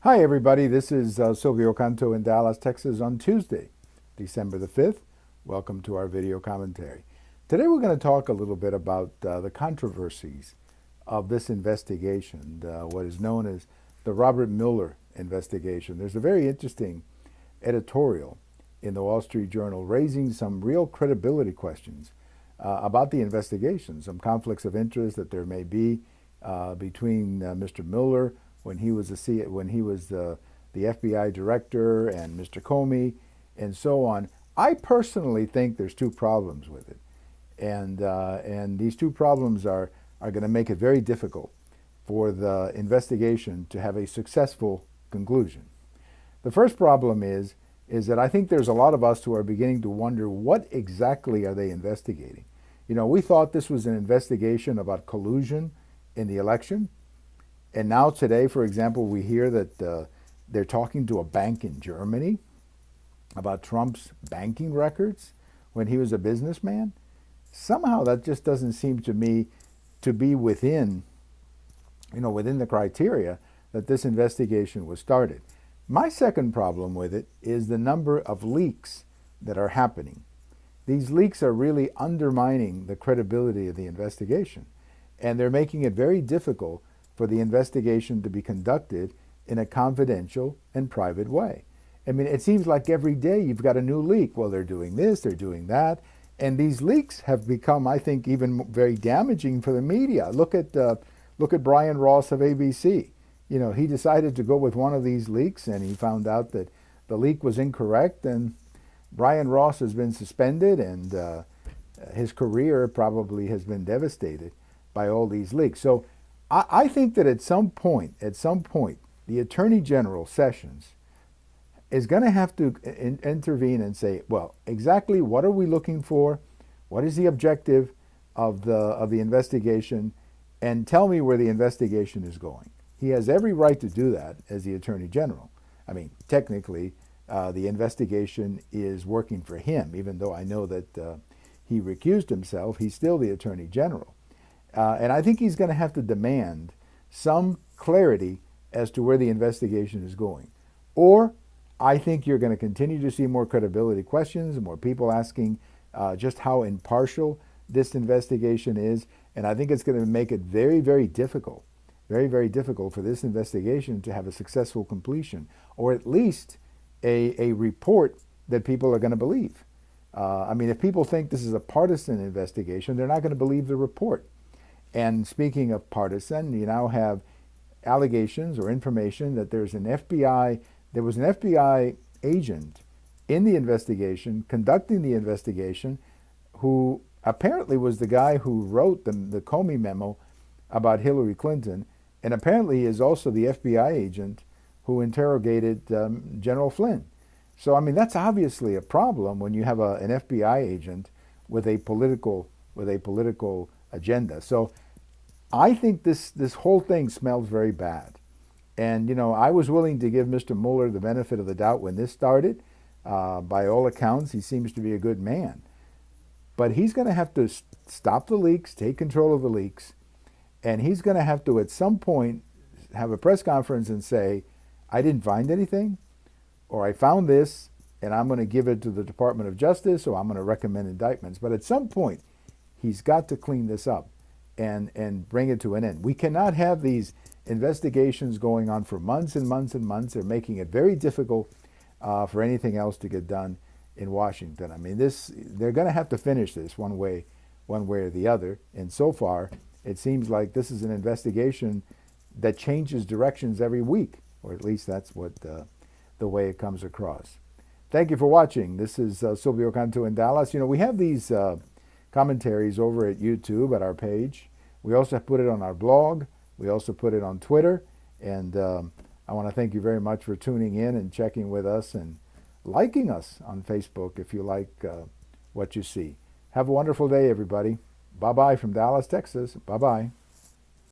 Hi, everybody. This is Silvio Canto in Dallas, Texas on Tuesday, December the 5th. Welcome to our video commentary. Today we're going to talk a little bit about the controversies of this investigation, what is known as the Robert Mueller investigation. There's a very interesting editorial in the Wall Street Journal raising some real credibility questions about the investigation, some conflicts of interest that there may be between Mr. Mueller when he was the FBI director and Mr. Comey and so on. I personally think there's two problems with it, and these two problems are going to make it very difficult for the investigation to have a successful conclusion. The first problem is that I think there's a lot of us who are beginning to wonder what exactly are they investigating. You know, we thought this was an investigation about collusion in the election. And now today, for example, we hear that they're talking to a bank in Germany about Trump's banking records when he was a businessman. Somehow that just doesn't seem to me to be within the criteria that this investigation was started. My second problem with it is the number of leaks that are happening. These leaks are really undermining the credibility of the investigation, and they're making it very difficult for the investigation to be conducted in a confidential and private way. I mean, it seems like every day you've got a new leak. Well, they're doing this, they're doing that. And these leaks have become, I think, even very damaging for the media. Look at Brian Ross of ABC. You know, he decided to go with one of these leaks, and he found out that the leak was incorrect, and Brian Ross has been suspended, and his career probably has been devastated by all these leaks. So I think that at some point, the Attorney General Sessions is going to have to intervene and say, well, exactly what are we looking for? What is the objective of the investigation? And tell me where the investigation is going. He has every right to do that as the Attorney General. I mean, technically, the investigation is working for him, even though I know that he recused himself. He's still the Attorney General. And I think he's going to have to demand some clarity as to where the investigation is going. Or I think you're going to continue to see more credibility questions, more people asking just how impartial this investigation is. And I think it's going to make it very, very difficult for this investigation to have a successful completion, or at least a report that people are going to believe. I mean, if people think this is a partisan investigation, they're not going to believe the report. And speaking of partisan, you now have allegations or information that there was an FBI agent in the investigation, conducting the investigation, who apparently was the guy who wrote the Comey memo about Hillary Clinton, and apparently is also the FBI agent who interrogated General Flynn. So, I mean, that's obviously a problem when you have an FBI agent with a political agenda. So I think this whole thing smells very bad. And, you know, I was willing to give Mr. Mueller the benefit of the doubt when this started. By all accounts, he seems to be a good man. But he's going to have to stop the leaks, take control of the leaks, and he's going to have to at some point have a press conference and say, I didn't find anything, or I found this, and I'm going to give it to the Department of Justice, or I'm going to recommend indictments. But at some point, he's got to clean this up and bring it to an end. We cannot have these investigations going on for months and months and months. They're making it very difficult for anything else to get done in Washington. I mean, they're going to have to finish this one way or the other. And so far, it seems like this is an investigation that changes directions every week, or at least that's what the way it comes across. Thank you for watching. This is Silvio Canto in Dallas. You know, we have these commentaries over at YouTube at our page. We also put it on our blog. We also put it on Twitter. And I want to thank you very much for tuning in and checking with us and liking us on Facebook if you like what you see. Have a wonderful day, everybody. Bye-bye from Dallas, Texas. Bye-bye.